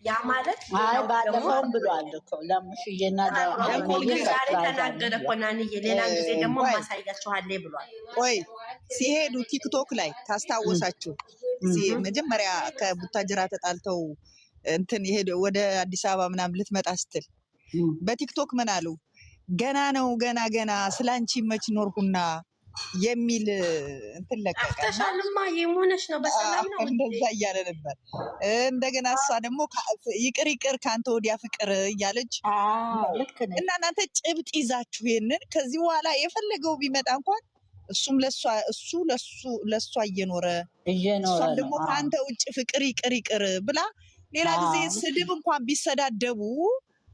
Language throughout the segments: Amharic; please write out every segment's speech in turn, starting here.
ያ ማለት አይ ባለፈውም ብሏል እኮ ለሙሽዬና ዛሬ ተናገረ እኮ ናንዬ። ሌላ ጊዜ ደግሞ ማሳያችኋለሁ ብሏል። ቆይ ሲሄዱ ቲክቶክ ላይ ታስታወሳችሁ? መጀመሪያ ከቡታጅራ ተጣልተው እንትን ይሄድ ወደ አዲስ አበባ ምናምን ልትመጣ ስትል በቲክቶክ ምን አሉ? ገና ነው ገና ስላንቺ መች ኖርኩና የሚል እንትን ለቀቀ። አፍተሻልማ የሞነሽ ነው በሰላም ነው እንደዛ እያለ ነበር። እንደገና እሷ ደግሞ ይቅር ካንተ ወዲያ ፍቅር እያለች እና እናንተ ጭብጥ ይዛችሁ ይሄንን ከዚህ በኋላ የፈለገው ቢመጣ እንኳን እሱም ለሷ እየኖረ እሷም ደግሞ ካንተ ውጭ ፍቅር ይቅር ብላ ሌላ ጊዜ ስድብ እንኳን ቢሰዳደቡ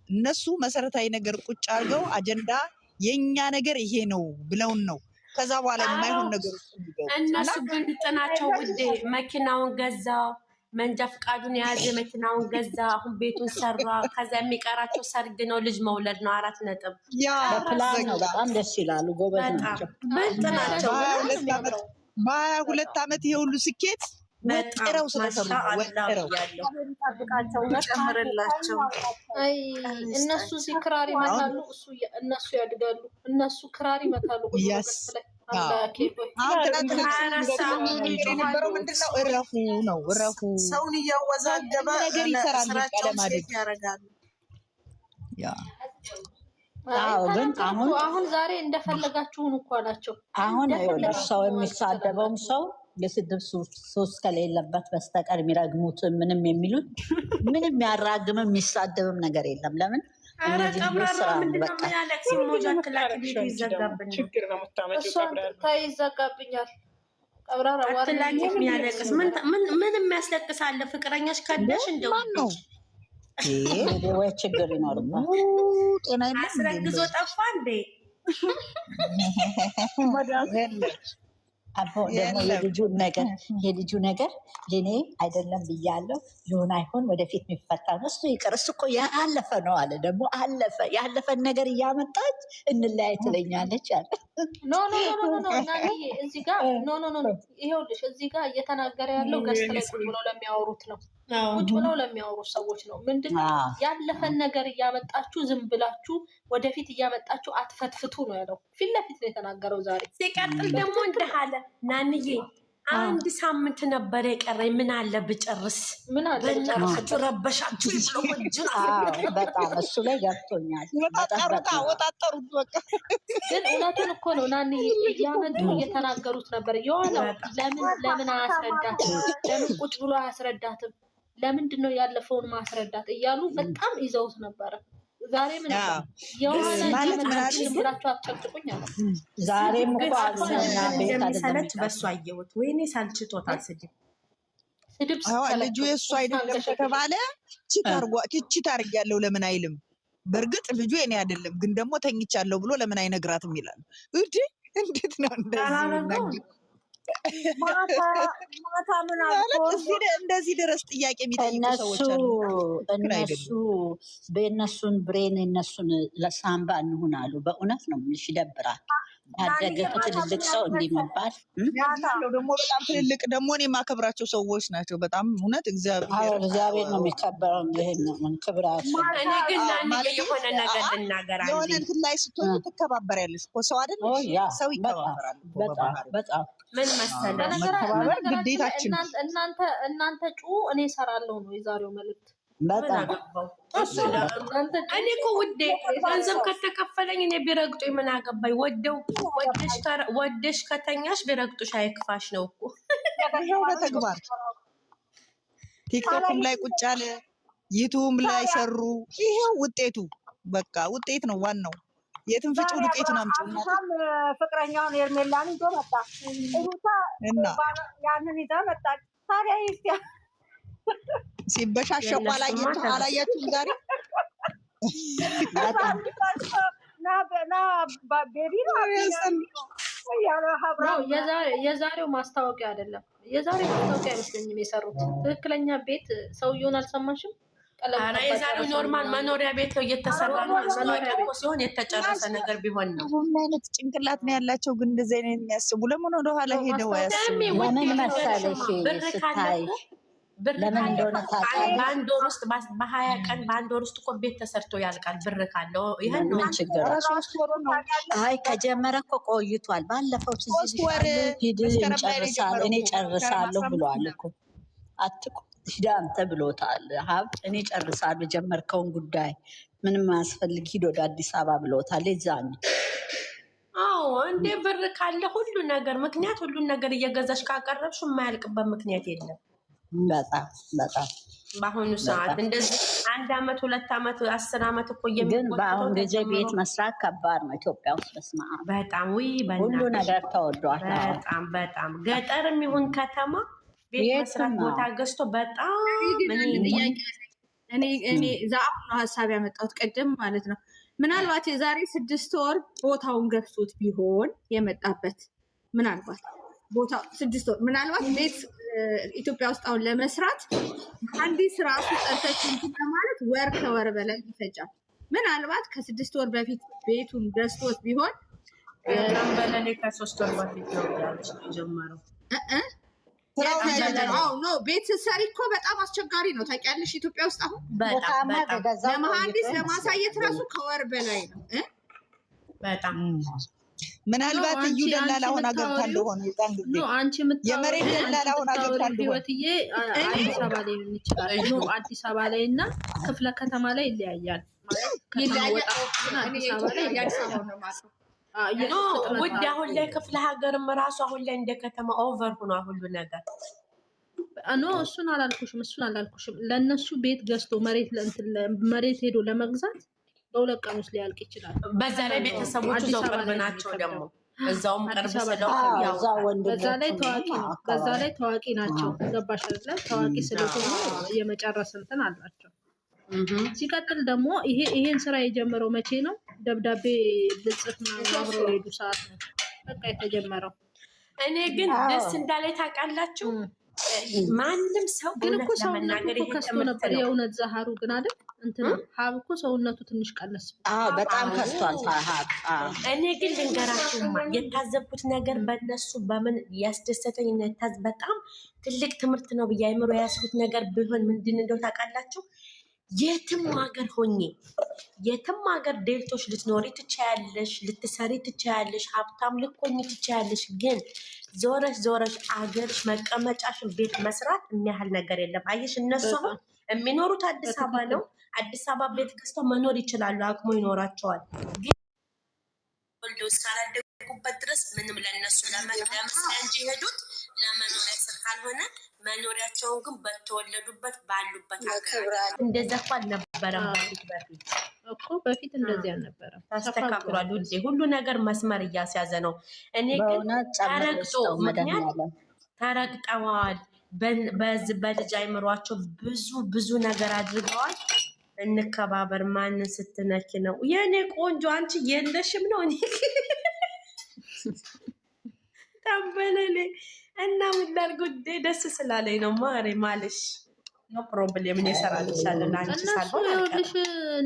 እነሱ መሰረታዊ ነገር ቁጭ አድርገው አጀንዳ የኛ ነገር ይሄ ነው ብለውን ነው ከዛ በኋላ የማይሆን ነገር እነሱ ብንጥናቸው ውዴ መኪናውን ገዛ፣ መንጃ ፍቃዱን የያዘ መኪናውን ገዛ፣ አሁን ቤቱን ሰራ። ከዛ የሚቀራቸው ሰርግ ነው፣ ልጅ መውለድ ነው። 4 ነጥብ በፕላን ነው። በጣም ደስ ይላሉ፣ ጎበዝ ናቸው፣ ብልጥ ናቸው። በ2 ዓመት ይሄ ሁሉ ስኬት ወጥረው ስለሰሩ ወጥረው ጨምርላቸው። አይ እነሱ ክራር ይመታሉ፣ እነሱ ያድጋሉ። እነሱ ክራር ይመታሉ። የነበረው ምንድነው? እረፉ ሰውን እያወዛገበ ነገር ይሰራል። ያደርጋሉ። ግን አሁን ዛሬ እንደፈለጋችሁን እኮ አላቸው። አሁን ሰው የሚሳደበውም ሰው የስድብ ሶስት ከሌለበት በስተቀር የሚረግሙት ምንም የሚሉት ምንም ያራግምም የሚሳደብም ነገር የለም። ለምን እነዚህ ልጆች ስራ በቃ ይዘጋብኛል። ምን የሚያስለቅሳለ? ፍቅረኛሽ ከደሽ እንደው ወይ ችግር ይኖርባል። አስረግዞ ጠፋ እንዴ? አቦ ደግሞ የልጁ ነገር ለኔ አይደለም ብያለሁ። ይሁን አይሆን ወደፊት የሚፈታ ነው። እሱ ይቅር፣ እሱ እኮ ያለፈ ነው አለ። ደግሞ ያለፈን ነገር እያመጣች እንለያይ ትለኛለች አለ። ኖ ናንዬ እዚህ ጋር ይኸውልሽ፣ እዚህ ጋር እየተናገረ ያለው ገስት ላይ ቁጭ ብለው ለሚያወሩት ነው። ቁጭ ብለው ለሚያወሩት ሰዎች ነው። ምንድነው ያለፈን ነገር እያመጣችሁ ዝም ብላችሁ ወደፊት እያመጣችሁ አትፈትፍቱ ነው ያለው። ፊት ለፊት ነው የተናገረው ዛሬ። ሲቀጥል ደግሞ እንደሃለ ናንዬ 1 ሳምንት ነበር የቀረኝ። ምን አለ ብጨርስ? ምን አለ ብጨርስ? ረበሻችሁ በጣም እሱ ላይ ገብቶኛል። ወጣጠሩት በቃ። ግን እውነቱን እኮ ነው ናንዬ እያመጡ እየተናገሩት ነበር። የሆነው ለምን አያስረዳትም? ለምን ቁጭ ብሎ አያስረዳትም? ለምንድን ነው ያለፈውን ማስረዳት እያሉ በጣም ይዘውት ነበረ። ዛሬ ምን ብላችሁ አትጨቅጭቁኝ አለ። ዛሬም እኮ እንደሚሰለች በእሱ አየሁት። ወይኔ ሳልችቶታል ስድብ ልጁ የእሱ አይደለም ከተባለ ችት አድርጊያለሁ ለምን አይልም? በእርግጥ ልጁ የኔ አይደለም ግን ደግሞ ተኝቻለሁ ብሎ ለምን አይነግራትም ይላሉ። እንዴት ነው እንደዚህ እንደዚህ ድረስ ጥያቄ የሚጠይቁ ሰዎች አሉ። በእነሱን ብሬን የነሱን ለሳምባ እንሁን አሉ። በእውነት ነው የምልሽ፣ ይደብራል። ያደገ ትልልቅ ሰው እንዲህ መባል ደግሞ በጣም ትልልቅ ደግሞ እኔ የማከብራቸው ሰዎች ናቸው። በጣም እውነት እግዚአብሔር ነው የሚከበረው። ይሄን ነው ክብራቸው። እኔ ግን የሆነ ነገር ልናገር አለ። የሆነ እንትን ላይ ስትሆን ትከባበሪያለሽ እኮ ሰው አይደል? ሰው ይከባበራል። በጣም ምን መሰለህ ግዴታችን። እናንተ ጩ እኔ እሰራለሁ ነው የዛሬው መልዕክት። በጣም እኔ እኮ ውዴ ገንዘብ ከተከፈለኝ እኔ ቢረግጡኝ ምን አገባኝ? ወደሽ ከተኛሽ ቢረግጡሽ አይክፋሽ ነው እኮ። ይኸው በተግባር ቲክቶክም ላይ ቁጭ አለ፣ ዩቱብም ላይ ሰሩ። ይሄው ውጤቱ በቃ ውጤት ነው ዋናው። የትም ፍጩ ዱቄቱን አምጪና ፍቅረኛውን ኤርሜላን ይዞ መጣ እና ያንን ይዛ መጣች። ታዲያ ይስያ ሲበሻሸቁ አላያችሁም? ዛሬ የዛሬው ማስታወቂያ አይደለም። የዛሬው ማስታወቂያ አይመስለኝም የሰሩት። ትክክለኛ ቤት ሰውየውን አልሰማሽም? የዛሬው ኖርማል መኖሪያ ቤት ነው እየተሰራ ነው። ማስታወቂያ እኮ ሲሆን የተጨረሰ ነገር ቢሆን ነው። ምን አይነት ጭንቅላት ነው ያላቸው ግን እንደዚህ አይነት የሚያስቡ? ለምን ወደኋላ ሄደው አያስቡ? ለምን መሰለሽ ስታይ ለምን እንደሆነ ታውቃለህ? በአንድ ወር ውስጥ በ20 ቀን በአንድ ወር ውስጥ እኮ ቤት ተሰርቶ ያልቃል። ብር ካለው ይሄን ነው ምን ችግር አይ ከጀመረ እኮ ቆይቷል። ባለፈው ትዝ ሂድ እንጨርሳለን እኔ ጨርሳለሁ ብሏል እኮ አትቁ ሂድ አንተ ብሎታል። ሀብት እኔ ጨርሳለሁ የጀመርከውን ጉዳይ ምንም አያስፈልግ ሂድ ወደ አዲስ አበባ ብሎታል። የዛኔ አዎ እንዴ ብር ካለ ሁሉ ነገር ምክንያት ሁሉን ነገር እየገዛሽ ካቀረብሽ የማያልቅበት ምክንያት የለም። በጣም በአሁኑ ሰዓት እንደዚህ 1 አመት 2 አመት 10 አመት እኮ ግን በአሁን ጊዜ ቤት መስራት ከባድ ነው ኢትዮጵያ ውስጥ። በስመ አብ በጣም ሁሉ ነገር ተወዷል። በጣም ገጠርም ይሁን ከተማ ቤት መስራት ቦታ ገዝቶ በጣም እኔ ዛፍ ነው ሀሳብ ያመጣሁት ቅድም ማለት ነው። ምናልባት የዛሬ 6 ወር ቦታውን ገብቶት ቢሆን የመጣበት ምናልባት ቦታው 6 ወር ምናልባት ቤት ኢትዮጵያ ውስጥ አሁን ለመስራት አንዲት ራሱ ጠርተሽ እንትን ለማለት ወር ከወር በላይ ይፈጃል። ምናልባት ከ6 ወር በፊት ቤቱን ገዝቶት ቢሆን በለኔ ከ3 ወር በፊት ነው ያለች የጀመረው። ነው ቤት ስትሰሪ እኮ በጣም አስቸጋሪ ነው ታውቂያለሽ። ኢትዮጵያ ውስጥ አሁን በጣም ለመሀንዲስ ለማሳየት ራሱ ከወር በላይ ነው። በጣም ምናልባት እዩ ደላላ ሆና ገብታ እንደሆነ ይጣን ጊዜ የመሬት ደላላ ሆና ገብታ እንደሆነ አዲስ አበባ ላይ ይችላል ነው አዲስ አበባ ላይ እና ክፍለ ከተማ ላይ ይለያያል ማለት አዲስ አበባ ላይ ውድ አሁን ላይ ክፍለ ሀገርም ራሱ አሁን ላይ እንደ ከተማ ኦቨር ሆኖ ሁሉ ነገር እሱን አላልኩሽም። ለእነሱ ቤት ገዝቶ መሬት ሄዶ ለመግዛት በ2 ቀን ውስጥ ሊያልቅ ይችላል። በዛ ላይ ቤተሰቦቹ እዛው ቅርብ ናቸው ደግሞ እዛውም ቅርብ በዛ ላይ ታዋቂ ናቸው። ገባሽ አይደለ? ታዋቂ ስለሆኑ የመጨረስ እንትን አላቸው። ሲቀጥል ደግሞ ይሄን ስራ የጀመረው መቼ ነው? ደብዳቤ ልጽፍ ምናምን አብረው የሄዱ ሰዓት ነው በቃ የተጀመረው። እኔ ግን ደስ እንዳላይ ታውቃላችሁ። ማንም ሰው ግን እኮ ሰውነቱ ከስቶ ነበር የእውነት ዛሃሩ ግን አይደል እንትን ሀብ እኮ ሰውነቱ ትንሽ ቀነስ በጣም ከስቷል ሀብ። እኔ ግን ልንገራችሁማ የታዘብኩት ነገር በእነሱ በምን ያስደሰተኝ በጣም ትልቅ ትምህርት ነው ብዬ አይምሮ የያዝኩት ነገር ቢሆን ምንድን እንደው ታውቃላችሁ? የትም ሀገር ሆኜ የትም ሀገር ዴልቶች ልትኖሪ ትችያለሽ፣ ልትሰሪ ትችያለሽ፣ ሀብታም ልትሆኚ ትችያለሽ። ግን ዞረሽ አገርሽ መቀመጫሽን ቤት መስራት የሚያህል ነገር የለም። አየሽ እነሱ አሁን የሚኖሩት አዲስ አበባ ነው። አዲስ አበባ ቤት ገዝተው መኖር ይችላሉ፣ አቅሙ ይኖራቸዋል። ግን ወልዶ እስካላደጉበት ድረስ ምንም ለእነሱ ለመስሪያ እንጂ ሄዱት ለመኖሪያ ስር ካልሆነ መኖሪያቸውን ግን በተወለዱበት ባሉበት ሀገር እንደዛ እኮ አልነበረም። በፊት እንደዚህ አልነበረም። ተስተካክሏል ውዴ። ሁሉ ነገር መስመር እያስያዘ ነው። እኔ ግን ተረግጦ ምክንያት ተረግጠዋል። በልጅ አይምሯቸው ብዙ ነገር አድርገዋል። እንከባበር። ማንን ስትነኪ ነው የእኔ ቆንጆ? አንቺ የለሽም ነው እኔ ታበለሌ እና ውላል ጉዳይ ደስ ስላለኝ ነው ማሬ ማለሽ ኖ ፕሮብሌም። እኔ እሰራልሻለሁ ለአንቺ ሳልሆን ይኸውልሽ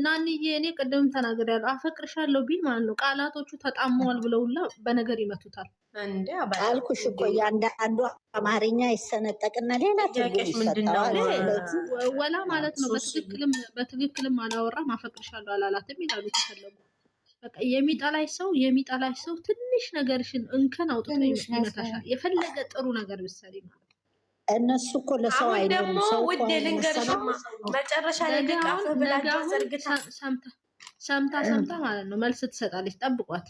ናንዬ፣ እኔ ቅድም ተናግሬያለሁ አፈቅርሻለሁ ቢል ማለት ነው ቃላቶቹ ተጣመዋል ብለውላ በነገር ይመቱታል። እንዴ አልኩሽ እኮ እያንዳንዱ አማርኛ ይሰነጠቅና ሌላ ትርጉም ይሰጠዋል። ወላ ማለት ነው በትክክልም አላወራም አፈቅርሻለሁ አላላትም ይላሉ ተፈለጉ። በቃ የሚጠላሽ ሰው ትንሽ ነገርሽን እንከን አውጥቶ ይመታሻል። የፈለገ ጥሩ ነገር ብትሰሪ ማለት እነሱ እኮ ለሰው አይደለም። ደግሞ ውዴ ልንገርሽማ መጨረሻ ላይ ድቃፍ ብላችሁ ዘርግታ ሰምታ ማለት ነው መልስ ትሰጣለች። ጠብቋት።